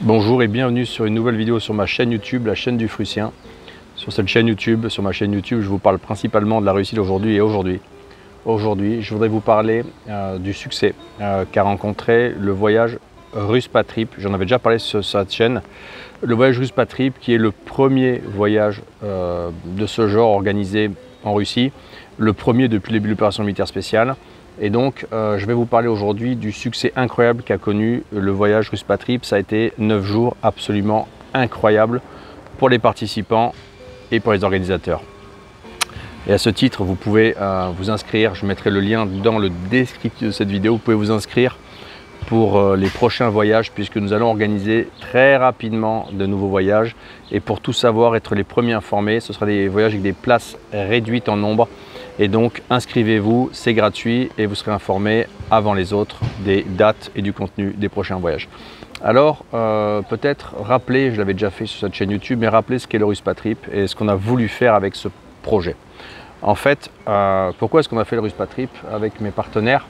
Bonjour et bienvenue sur une nouvelle vidéo sur ma chaîne YouTube, la chaîne du Frucien. Sur cette chaîne YouTube, sur ma chaîne YouTube, je vous parle principalement de la réussite d'aujourd'hui et aujourd'hui. Aujourd'hui, je voudrais vous parler du succès qu'a rencontré le voyage Ruspatrip. J'en avais déjà parlé sur cette chaîne. Le voyage Ruspatrip qui est le premier voyage de ce genre organisé en Russie, le premier depuis le début de l'opération militaire spéciale. Et donc, je vais vous parler aujourd'hui du succès incroyable qu'a connu le voyage Ruspatrip. Ça a été 9 jours absolument incroyables pour les participants et pour les organisateurs. Et à ce titre, vous pouvez vous inscrire. Je mettrai le lien dans le descriptif de cette vidéo. Vous pouvez vous inscrire pour les prochains voyages puisque nous allons organiser très rapidement de nouveaux voyages. Et pour tout savoir, être les premiers informés, ce sera des voyages avec des places réduites en nombre. Et donc, inscrivez-vous, c'est gratuit et vous serez informé avant les autres des dates et du contenu des prochains voyages. Alors, peut-être rappeler, je l'avais déjà fait sur cette chaîne YouTube, mais rappeler ce qu'est le Ruspatrip et ce qu'on a voulu faire avec ce projet. En fait, pourquoi est-ce qu'on a fait le Ruspatrip avec mes partenaires,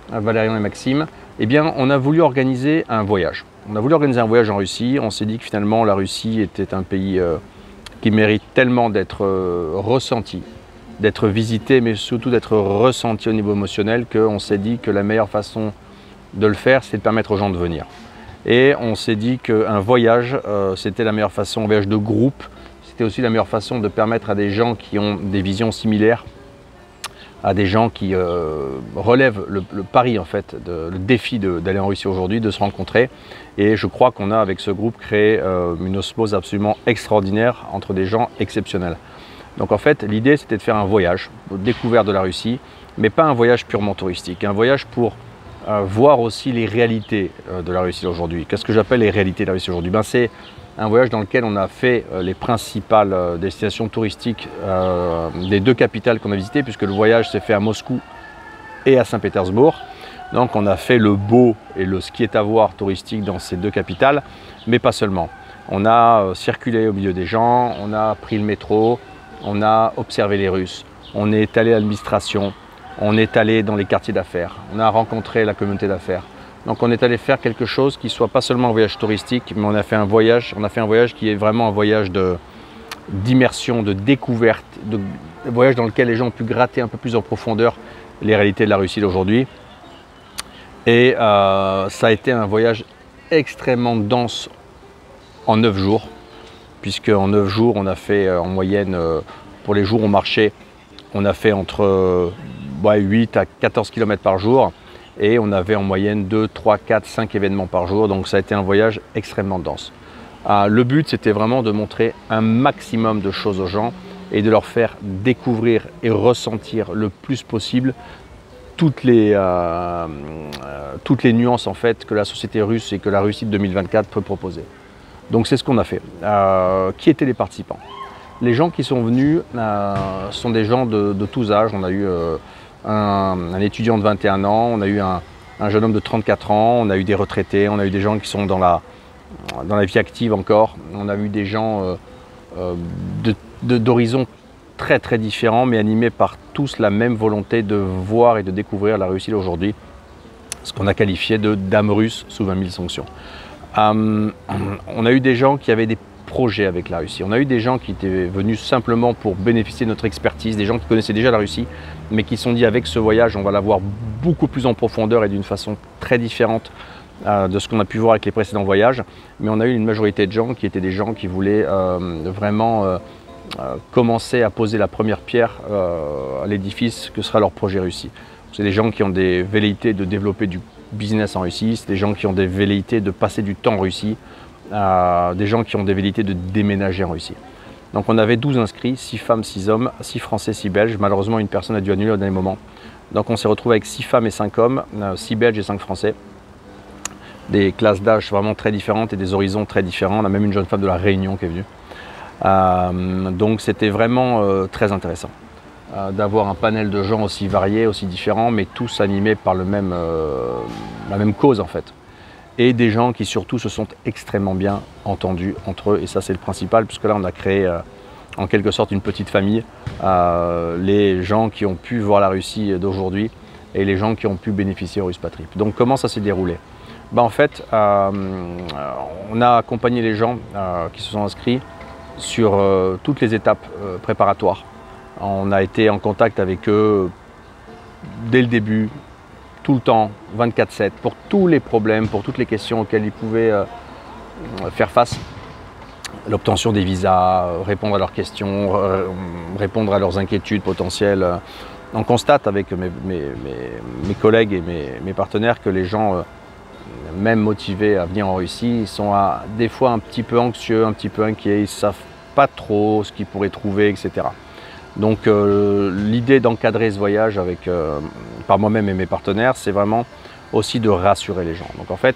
Valérian et Maxime? Eh bien, on a voulu organiser un voyage. On a voulu organiser un voyage en Russie. On s'est dit que finalement, la Russie était un pays qui mérite tellement d'être ressenti, d'être visité, mais surtout d'être ressenti au niveau émotionnel, qu'on s'est dit que la meilleure façon de le faire, c'est de permettre aux gens de venir. Et on s'est dit qu'un voyage, c'était la meilleure façon, un voyage de groupe, c'était aussi la meilleure façon de permettre à des gens qui ont des visions similaires, à des gens qui relèvent le pari, en fait, le défi d'aller en Russie aujourd'hui, de se rencontrer. Et je crois qu'on a, avec ce groupe, créé une osmose absolument extraordinaire entre des gens exceptionnels. Donc en fait, l'idée c'était de faire un voyage, découverte de la Russie, mais pas un voyage purement touristique, un voyage pour voir aussi les réalités de la Russie aujourd'hui. Qu'est-ce que j'appelle les réalités de la Russie aujourd'hui? C'est un voyage dans lequel on a fait les principales destinations touristiques des deux capitales qu'on a visitées, puisque le voyage s'est fait à Moscou et à Saint-Pétersbourg. Donc on a fait le beau et le ce qui est à voir touristique dans ces deux capitales, mais pas seulement. On a circulé au milieu des gens, on a pris le métro, on a observé les Russes, on est allé à l'administration, on est allé dans les quartiers d'affaires, on a rencontré la communauté d'affaires. Donc on est allé faire quelque chose qui ne soit pas seulement un voyage touristique, mais on a fait un voyage qui est vraiment un voyage d'immersion, de découverte, un voyage dans lequel les gens ont pu gratter un peu plus en profondeur les réalités de la Russie d'aujourd'hui. Et ça a été un voyage extrêmement dense en 9 jours. Puisque en 9 jours, on a fait en moyenne, pour les jours où on marchait, on a fait entre 8 à 14 km par jour et on avait en moyenne 2, 3, 4, 5 événements par jour. Donc ça a été un voyage extrêmement dense. Le but, c'était vraiment de montrer un maximum de choses aux gens et de leur faire découvrir et ressentir le plus possible toutes les nuances en fait que la société russe et que la Russie de 2024 peut proposer. Donc c'est ce qu'on a fait. Qui étaient les participants? Les gens qui sont venus sont des gens de tous âges. On a eu un étudiant de 21 ans, on a eu un jeune homme de 34 ans, on a eu des retraités, on a eu des gens qui sont dans la vie active encore. On a eu des gens d'horizons très très différents, mais animés par tous la même volonté de voir et de découvrir la Russie d'aujourd'hui. Ce qu'on a qualifié de dame russe sous 20 000 sanctions. On a eu des gens qui avaient des projets avec la Russie. On a eu des gens qui étaient venus simplement pour bénéficier de notre expertise, des gens qui connaissaient déjà la Russie, mais qui se sont dit avec ce voyage, on va la voir beaucoup plus en profondeur et d'une façon très différente de ce qu'on a pu voir avec les précédents voyages. Mais on a eu une majorité de gens qui étaient des gens qui voulaient vraiment commencer à poser la première pierre à l'édifice que sera leur projet Russie. C'est des gens qui ont des velléités de développer du business en Russie, c'est des gens qui ont des velléités de passer du temps en Russie, des gens qui ont des velléités de déménager en Russie. Donc on avait 12 inscrits, 6 femmes, 6 hommes, 6 Français, 6 Belges. Malheureusement, une personne a dû annuler au dernier moment. Donc on s'est retrouvé avec 6 femmes et 5 hommes, 6 Belges et 5 Français. Des classes d'âge vraiment très différentes et des horizons très différents. On a même une jeune femme de la Réunion qui est venue. Donc c'était vraiment très intéressant d'avoir un panel de gens aussi variés, aussi différents, mais tous animés par la même cause en fait. Et des gens qui surtout se sont extrêmement bien entendus entre eux, et ça c'est le principal, puisque là on a créé en quelque sorte une petite famille, les gens qui ont pu voir la Russie d'aujourd'hui et les gens qui ont pu bénéficier au Ruspatrip. Donc comment ça s'est déroulé? En fait, on a accompagné les gens qui se sont inscrits sur toutes les étapes préparatoires. On a été en contact avec eux dès le début, tout le temps, 24/7, pour tous les problèmes, pour toutes les questions auxquelles ils pouvaient faire face. L'obtention des visas, répondre à leurs questions, répondre à leurs inquiétudes potentielles. On constate avec mes collègues et mes partenaires que les gens, même motivés à venir en Russie, sont des fois un petit peu anxieux, un petit peu inquiets, ils ne savent pas trop ce qu'ils pourraient trouver, etc. Donc l'idée d'encadrer ce voyage par moi-même et mes partenaires, c'est vraiment aussi de rassurer les gens. Donc en fait,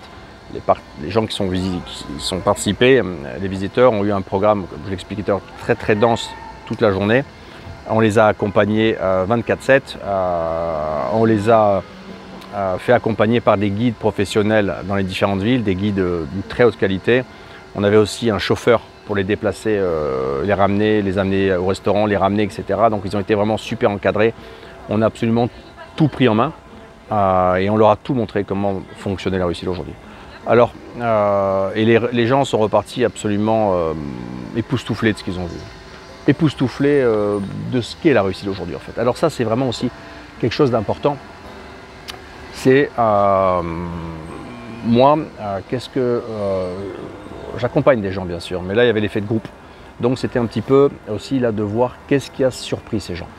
les gens qui sont participés, les visiteurs ont eu un programme, comme je l'expliquais tout à l'heure, très très dense toute la journée. On les a accompagnés 24/7, on les a fait accompagner par des guides professionnels dans les différentes villes, des guides d'une très haute qualité. On avait aussi un chauffeur pour les déplacer, les ramener, les amener au restaurant, les ramener, etc. Donc ils ont été vraiment super encadrés. On a absolument tout pris en main et on leur a tout montré comment fonctionnait la Russie aujourd'hui. Alors, et les gens sont repartis absolument époustouflés de ce qu'ils ont vu. Époustouflés de ce qu'est la Russie d'aujourd'hui en fait. Alors ça c'est vraiment aussi quelque chose d'important. C'est moi, j'accompagne des gens bien sûr, mais là il y avait l'effet de groupe. Donc c'était un petit peu aussi là de voir qu'est-ce qui a surpris ces gens.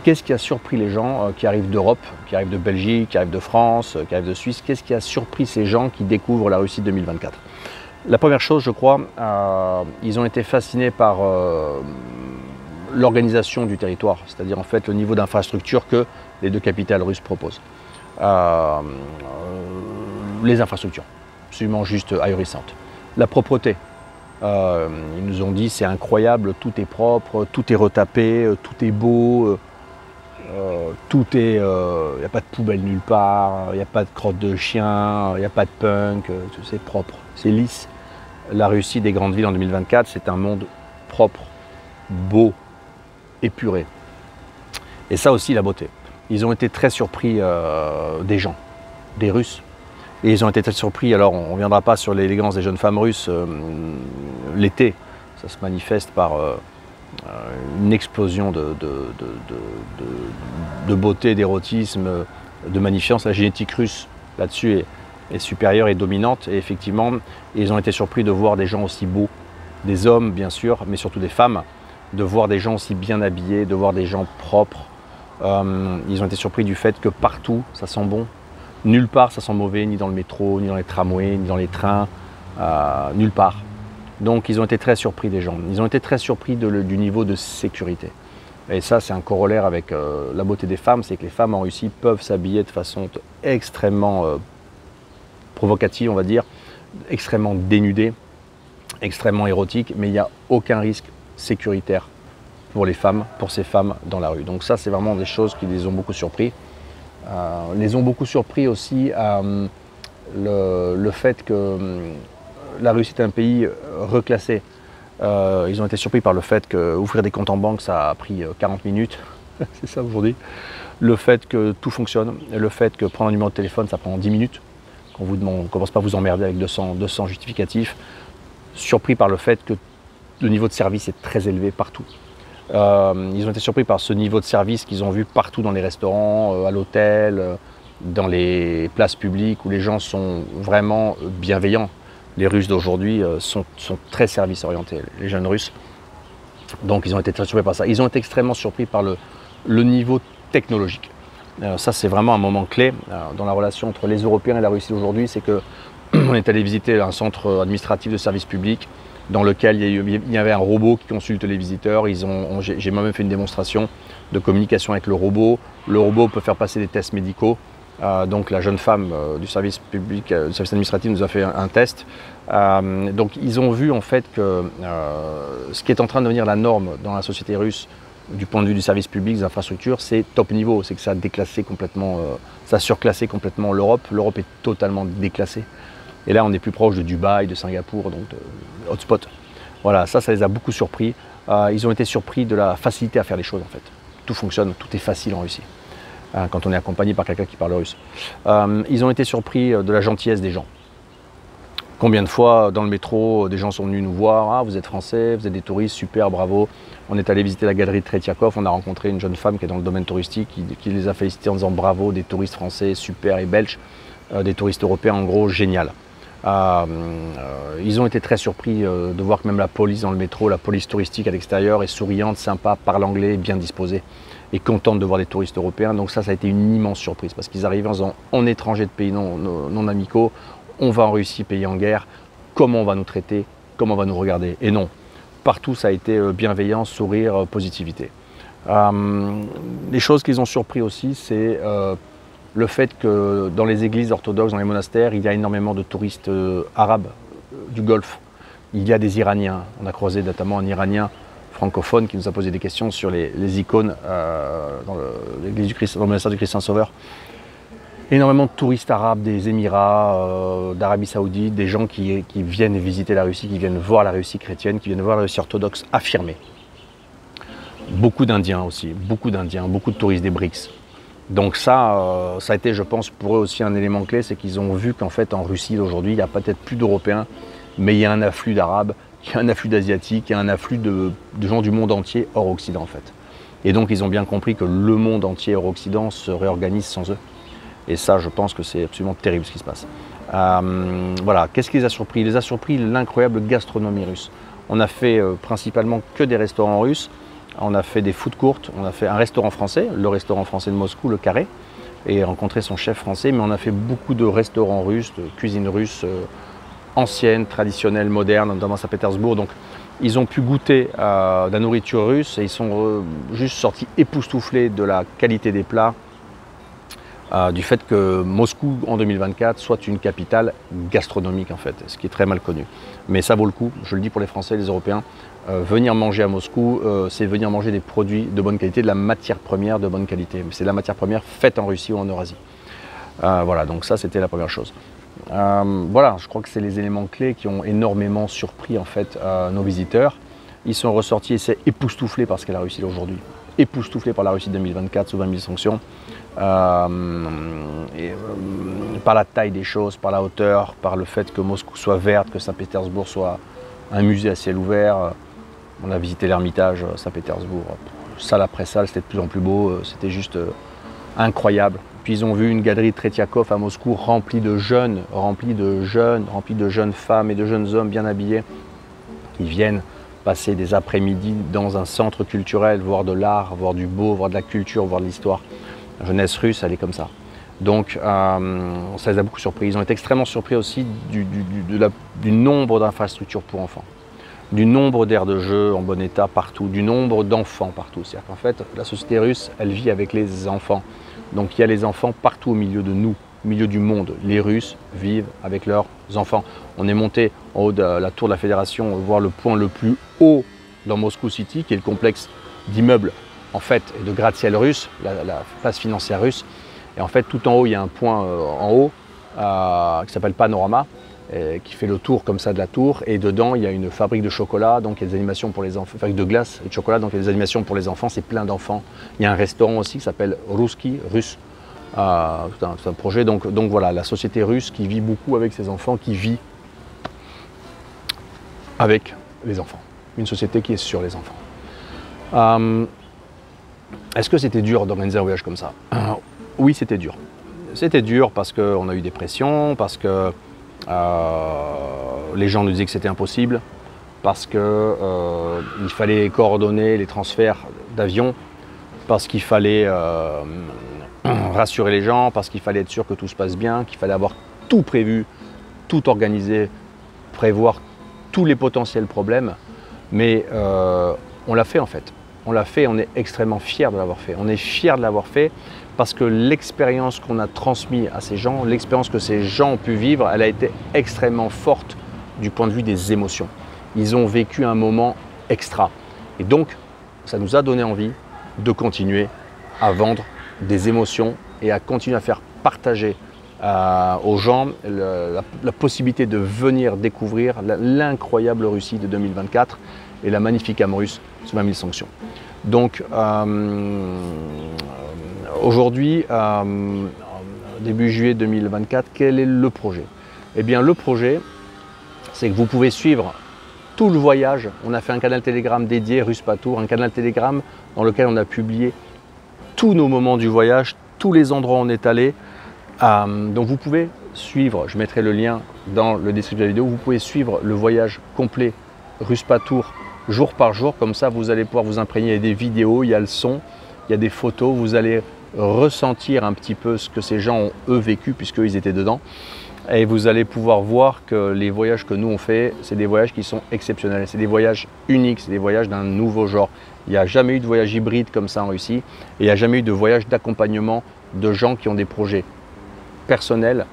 Qu'est-ce qui a surpris les gens qui arrivent d'Europe, qui arrivent de Belgique, qui arrivent de France, qui arrivent de Suisse? Qu'est-ce qui a surpris ces gens qui découvrent la Russie 2024? La première chose, je crois, ils ont été fascinés par l'organisation du territoire, c'est-à-dire en fait le niveau d'infrastructure que les deux capitales russes proposent. Les infrastructures, absolument juste ahurissantes. La propreté, ils nous ont dit c'est incroyable, tout est propre, tout est retapé, tout est beau. Tout est, il n'y a pas de poubelle nulle part, il n'y a pas de crotte de chien, il n'y a pas de punk, c'est propre, c'est lisse. La Russie des grandes villes en 2024, c'est un monde propre, beau, épuré. Et ça aussi la beauté. Ils ont été très surpris des gens, des Russes. Et ils ont été très surpris, alors on ne reviendra pas sur l'élégance des jeunes femmes russes l'été, ça se manifeste par une explosion de beauté, d'érotisme, de magnificence. La génétique russe là-dessus est supérieure et dominante. Et effectivement, ils ont été surpris de voir des gens aussi beaux, des hommes bien sûr, mais surtout des femmes, de voir des gens aussi bien habillés, de voir des gens propres. Ils ont été surpris du fait que partout, ça sent bon. Nulle part, ça sent mauvais, ni dans le métro, ni dans les tramways, ni dans les trains, nulle part. Donc ils ont été très surpris des gens, ils ont été très surpris du niveau de sécurité. Et ça c'est un corollaire avec la beauté des femmes, c'est que les femmes en Russie peuvent s'habiller de façon extrêmement provocative, on va dire, extrêmement dénudée, extrêmement érotique, mais il n'y a aucun risque sécuritaire pour les femmes, pour ces femmes dans la rue. Donc ça c'est vraiment des choses qui les ont beaucoup surpris. Les ont beaucoup surpris aussi le fait que la Russie est un pays reclassé. Ils ont été surpris par le fait qu'ouvrir des comptes en banque, ça a pris 40 minutes. C'est ça aujourd'hui. Le fait que tout fonctionne, le fait que prendre un numéro de téléphone, ça prend 10 minutes. Qu'on ne commence pas à vous emmerder avec 200 justificatifs. Surpris par le fait que le niveau de service est très élevé partout. Ils ont été surpris par ce niveau de service qu'ils ont vu partout dans les restaurants, à l'hôtel, dans les places publiques où les gens sont vraiment bienveillants. Les Russes d'aujourd'hui sont très service orientés, les jeunes Russes. Donc ils ont été très surpris par ça. Ils ont été extrêmement surpris par le niveau technologique. Ça c'est vraiment un moment clé dans la relation entre les Européens et la Russie d'aujourd'hui. C'est qu'on est allé visiter un centre administratif de service public dans lequel il y avait un robot qui consulte les visiteurs. J'ai moi-même fait une démonstration de communication avec le robot. Le robot peut faire passer des tests médicaux. Donc la jeune femme du service public, du service administratif nous a fait un test. Donc ils ont vu en fait que ce qui est en train de devenir la norme dans la société russe du point de vue du service public, des infrastructures, c'est top niveau. C'est que ça a déclassé complètement, ça a surclassé complètement l'Europe. L'Europe est totalement déclassée. Et là on est plus proche de Dubaï, de Singapour, donc de hotspot. Voilà, ça les a beaucoup surpris. Ils ont été surpris de la facilité à faire les choses en fait. Tout fonctionne, tout est facile en Russie. Quand on est accompagné par quelqu'un qui parle russe. Ils ont été surpris de la gentillesse des gens. Combien de fois dans le métro, des gens sont venus nous voir, ah vous êtes français, vous êtes des touristes, super, bravo. On est allé visiter la galerie de Tretiakov, on a rencontré une jeune femme qui est dans le domaine touristique, qui les a félicités en disant bravo, des touristes français, super, et belges, des touristes européens, en gros, génial. Ils ont été très surpris de voir que même la police dans le métro, la police touristique à l'extérieur est souriante, sympa, parle anglais, bien disposée et contente de voir des touristes européens. Donc ça a été une immense surprise parce qu'ils arrivaient en disant on est étrangers de pays non amicaux, on va en Russie, pays en guerre, comment on va nous traiter, comment on va nous regarder. Et non, partout ça a été bienveillance, sourire, positivité. Les choses qu'ils ont surpris aussi, c'est le fait que dans les églises orthodoxes, dans les monastères, il y a énormément de touristes arabes du Golfe. Il y a des Iraniens. On a croisé notamment un Iranien francophone qui nous a posé des questions sur les icônes dans l'église du Christ, dans le monastère du Christ Sauveur. Énormément de touristes arabes des Émirats, d'Arabie Saoudite, des gens qui viennent visiter la Russie, qui viennent voir la Russie chrétienne, qui viennent voir la Russie orthodoxe affirmée. Beaucoup d'Indiens aussi, beaucoup de touristes des BRICS. Donc ça a été, je pense, pour eux aussi un élément clé, c'est qu'ils ont vu qu'en fait en Russie aujourd'hui, il n'y a peut-être plus d'Européens, mais il y a un afflux d'Arabes, il y a un afflux d'Asiatiques, il y a un afflux de gens du monde entier hors Occident en fait. Et donc ils ont bien compris que le monde entier hors Occident se réorganise sans eux. Et ça, je pense que c'est absolument terrible ce qui se passe. Voilà, qu'est-ce qui les a surpris? Il les a surpris l'incroyable gastronomie russe. On a fait principalement que des restaurants russes. On a fait des food courts, on a fait un restaurant français, le restaurant français de Moscou, le Carré, et rencontré son chef français, mais on a fait beaucoup de restaurants russes, de cuisine russe ancienne, traditionnelle, moderne, notamment à Saint-Pétersbourg. Donc ils ont pu goûter de la nourriture russe et ils sont juste sortis époustouflés de la qualité des plats, du fait que Moscou en 2024 soit une capitale gastronomique en fait, ce qui est très mal connu. Mais ça vaut le coup, je le dis pour les Français et les Européens, venir manger à Moscou, c'est venir manger des produits de bonne qualité, de la matière première de bonne qualité. C'est de la matière première faite en Russie ou en Eurasie. Voilà, donc ça c'était la première chose. Voilà, je crois que c'est les éléments clés qui ont énormément surpris en fait nos visiteurs. Ils sont ressortis et c'est époustouflé par ce qu'est la Russie aujourd'hui. Époustouflé par la Russie 2024 sous 20 000 sanctions. Par la taille des choses, par la hauteur, par le fait que Moscou soit verte, que Saint-Pétersbourg soit un musée à ciel ouvert. On a visité l'Ermitage Saint-Pétersbourg, salle après salle, c'était de plus en plus beau, c'était juste incroyable. Puis ils ont vu une galerie de Tretiakov à Moscou remplie de jeunes femmes et de jeunes hommes bien habillés qui viennent passer des après-midi dans un centre culturel, voir de l'art, voir du beau, voir de la culture, voir de l'histoire. La jeunesse russe, elle est comme ça. Donc ça les a beaucoup surpris. Ils ont été extrêmement surpris aussi du nombre d'infrastructures pour enfants, du nombre d'aires de jeu en bon état partout, du nombre d'enfants partout. C'est-à-dire qu'en fait, la société russe, elle vit avec les enfants. Donc il y a les enfants partout au milieu de nous, au milieu du monde. Les Russes vivent avec leurs enfants. On est monté en haut de la tour de la Fédération, voir le point le plus haut dans Moscou City, qui est le complexe d'immeubles en fait, et de gratte-ciel russe, la place financière russe. Et en fait, tout en haut, il y a un point en haut qui s'appelle Panorama, qui fait le tour comme ça de la tour. Et dedans, il y a une fabrique de chocolat, donc il y a des animations pour les enfants, fabrique de glace et de chocolat, donc il y a des animations pour les enfants, c'est plein d'enfants. Il y a un restaurant aussi qui s'appelle Ruski, russe, tout un projet. Donc voilà, la société russe qui vit beaucoup avec ses enfants, qui vit avec les enfants. Une société qui est sur les enfants. Est-ce que c'était dur d'organiser un voyage comme ça? Oui, c'était dur. C'était dur parce qu'on a eu des pressions, parce que les gens nous disaient que c'était impossible, parce qu'il fallait coordonner les transferts d'avions, parce qu'il fallait rassurer les gens, parce qu'il fallait être sûr que tout se passe bien, qu'il fallait avoir tout prévu, tout organisé, prévoir tous les potentiels problèmes. Mais on l'a fait en fait. On l'a fait, on est extrêmement fiers de l'avoir fait. On est fiers de l'avoir fait parce que l'expérience qu'on a transmise à ces gens, l'expérience que ces gens ont pu vivre, elle a été extrêmement forte du point de vue des émotions. Ils ont vécu un moment extra. Et donc, ça nous a donné envie de continuer à vendre des émotions et à continuer à faire partager aux gens la possibilité de venir découvrir l'incroyable Russie de 2024 et la magnifique âme russe sous 20 000 sanctions. Donc aujourd'hui, début juillet 2024, quel est le projet? Eh bien le projet, c'est que vous pouvez suivre tout le voyage. On a fait un canal Telegram dédié Ruspatour, un canal Telegram dans lequel on a publié tous nos moments du voyage, tous les endroits où on est allé. Donc vous pouvez suivre, je mettrai le lien dans le descriptif de la vidéo, vous pouvez suivre le voyage complet Ruspatour jour par jour. Comme ça, vous allez pouvoir vous imprégner. Il y a des vidéos, il y a le son, il y a des photos. Vous allez ressentir un petit peu ce que ces gens ont eux vécu puisqu'eux ils étaient dedans. Et vous allez pouvoir voir que les voyages que nous on fait, c'est des voyages qui sont exceptionnels. C'est des voyages uniques, c'est des voyages d'un nouveau genre. Il n'y a jamais eu de voyage hybride comme ça en Russie. Et il n'y a jamais eu de voyage d'accompagnement de gens qui ont des projets personnels,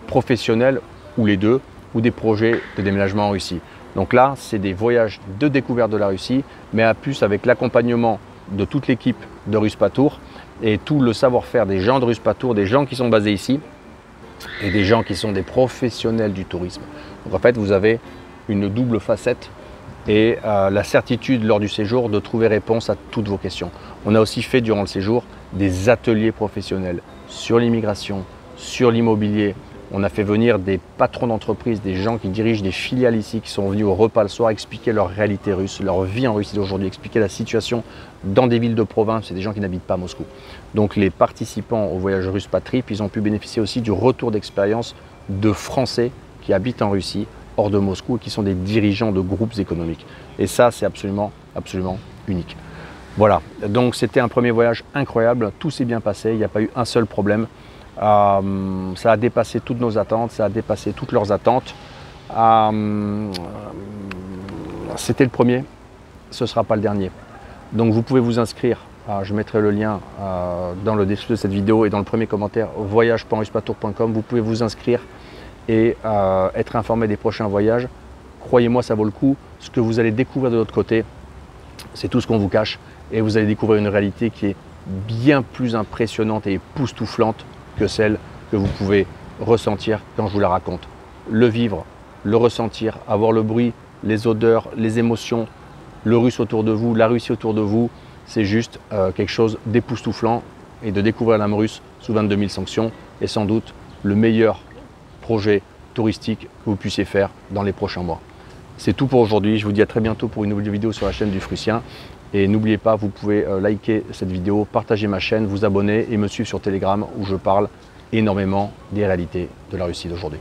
professionnels ou les deux, ou des projets de déménagement en Russie. Donc là, c'est des voyages de découverte de la Russie, mais à plus avec l'accompagnement de toute l'équipe de Ruspatour et tout le savoir-faire des gens de Ruspatour, des gens qui sont basés ici et des gens qui sont des professionnels du tourisme. Donc en fait, vous avez une double facette et la certitude lors du séjour de trouver réponse à toutes vos questions. On a aussi fait durant le séjour des ateliers professionnels sur l'immigration, sur l'immobilier. On a fait venir des patrons d'entreprise, des gens qui dirigent des filiales ici, qui sont venus au repas le soir expliquer leur réalité russe, leur vie en Russie d'aujourd'hui, expliquer la situation dans des villes de province. C'est des gens qui n'habitent pas à Moscou. Donc les participants au voyage Ruspatrip, ils ont pu bénéficier aussi du retour d'expérience de Français qui habitent en Russie, hors de Moscou, et qui sont des dirigeants de groupes économiques. Et ça, c'est absolument, absolument unique. Voilà, donc c'était un premier voyage incroyable, tout s'est bien passé, il n'y a pas eu un seul problème. Ça a dépassé toutes nos attentes, ça a dépassé toutes leurs attentes. C'était le premier, ce ne sera pas le dernier. Donc vous pouvez vous inscrire, je mettrai le lien dans le descriptif de cette vidéo et dans le premier commentaire, voyage.ruspatour.com. Vous pouvez vous inscrire et être informé des prochains voyages. Croyez-moi, ça vaut le coup. Ce que vous allez découvrir de l'autre côté, c'est tout ce qu'on vous cache. Et vous allez découvrir une réalité qui est bien plus impressionnante et époustouflante que celle que vous pouvez ressentir quand je vous la raconte. Le vivre, le ressentir, avoir le bruit, les odeurs, les émotions, le russe autour de vous, la Russie autour de vous, c'est juste quelque chose d'époustouflant. Et de découvrir l'âme russe sous 22 000 sanctions est sans doute le meilleur projet touristique que vous puissiez faire dans les prochains mois. C'est tout pour aujourd'hui. Je vous dis à très bientôt pour une nouvelle vidéo sur la chaîne du Frussien. Et n'oubliez pas, vous pouvez liker cette vidéo, partager ma chaîne, vous abonner et me suivre sur Telegram où je parle énormément des réalités de la Russie d'aujourd'hui.